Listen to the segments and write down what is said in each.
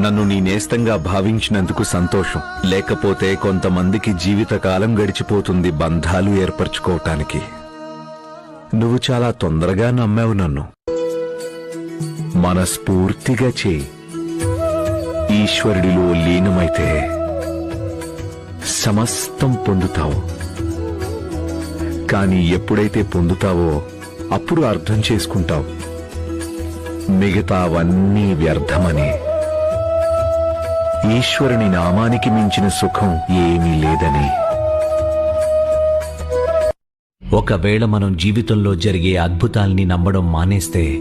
నన్ను నీ నేస్తంగా భావించినందుకు సంతోషం. లేకపోతే కొంతమందికి జీవితకాలం గడిచిపోతుంది బంధాలు ఏర్పరచుకోవటానికి. నువ్వు చాలా తొందరగా నమ్మావు నన్ను. మనస్ఫూర్తిగా చేయి. ఈశ్వరుడిలో లీనమైతే సమస్తం పొందుతావు. కానీ ఎప్పుడైతే పొందుతావో అప్పుడు అర్థం చేసుకుంటావు మిగతావన్నీ వ్యర్థమని. ఈశ్వరుని నామానికి మించిన సుఖం ఏమీ లేదని. ఒకవేళ మనం జీవితంలో జరిగే అద్భుతాల్ని నమ్మడం మానేస్తే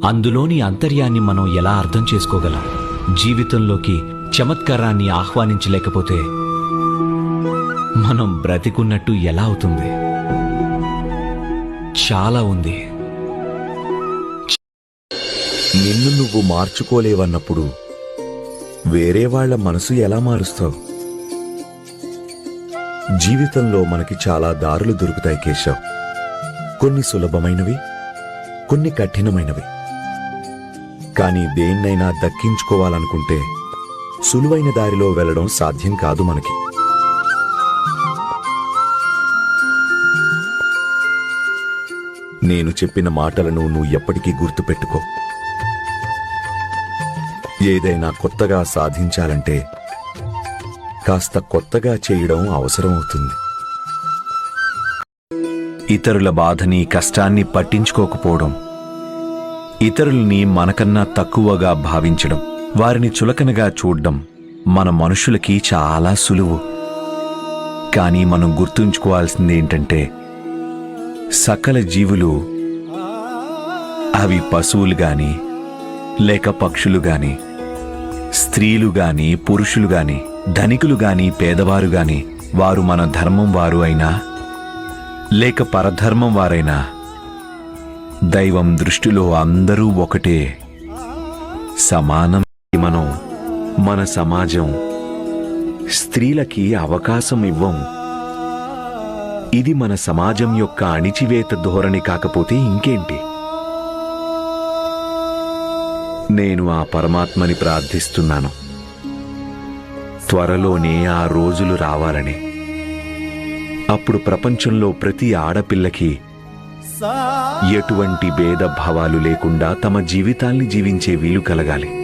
అందులోని అంతర్యాన్ని మనం ఎలా అర్థం చేసుకోగలం? జీవితంలోకి చమత్కారాన్ని ఆహ్వానించలేకపోతే మనం బ్రతికున్నట్టు ఎలా అవుతుంది? చాలా ఉంది. నిన్ను నువ్వు మార్చుకోలేవన్నప్పుడు వేరే వాళ్ల మనసు ఎలా మారుస్తావు? జీవితంలో మనకి చాలా దారులు దొరుకుతాయి కేశవ్. కొన్ని సులభమైనవి, కొన్ని కఠినమైనవి. కానీ దేన్నైనా దక్కించుకోవాలనుకుంటే సులువైన దారిలో వెళ్లడం సాధ్యం కాదు మనకి. నేను చెప్పిన మాటలను నువ్వు ఎప్పటికీ గుర్తుపెట్టుకో. ఏదైనా కొత్తగా సాధించాలంటే కాస్త కొత్తగా చేయడం అవసరమవుతుంది. ఇతరుల బాధని, కష్టాన్ని పట్టించుకోకపోవడం, ఇతరుల్ని మనకన్నా తక్కువగా భావించడం, వారిని చులకనగా చూడ్డం మన మనుషులకి చాలా సులువు. కానీ మనం గుర్తుంచుకోవాల్సిందేంటంటే సకల జీవులు, అవి పశువులు గాని లేక పక్షులు గాని, స్త్రీలు గాని పురుషులు గాని, ధనికులు గాని పేదవారు గాని, వారు మన ధర్మం వారు అయినా లేక పరధర్మం వారైనా దైవం దృష్టిలో అందరూ ఒకటే, సమానం. మనం మన సమాజం స్త్రీలకి అవకాశం ఇవ్వం. ఇది మన సమాజం యొక్క అణిచివేత ధోరణి కాకపోతే ఇంకేంటి? నేను ఆ పరమాత్మని ప్రార్థిస్తున్నాను త్వరలోనే ఆ రోజులు రావాలని. అప్పుడు ప్రపంచంలో ప్రతి ఆడపిల్లకి ఎటువంటి భేదభావాలు లేకుండా తమ జీవితాల్ని జీవించే వీలు కలగాలి.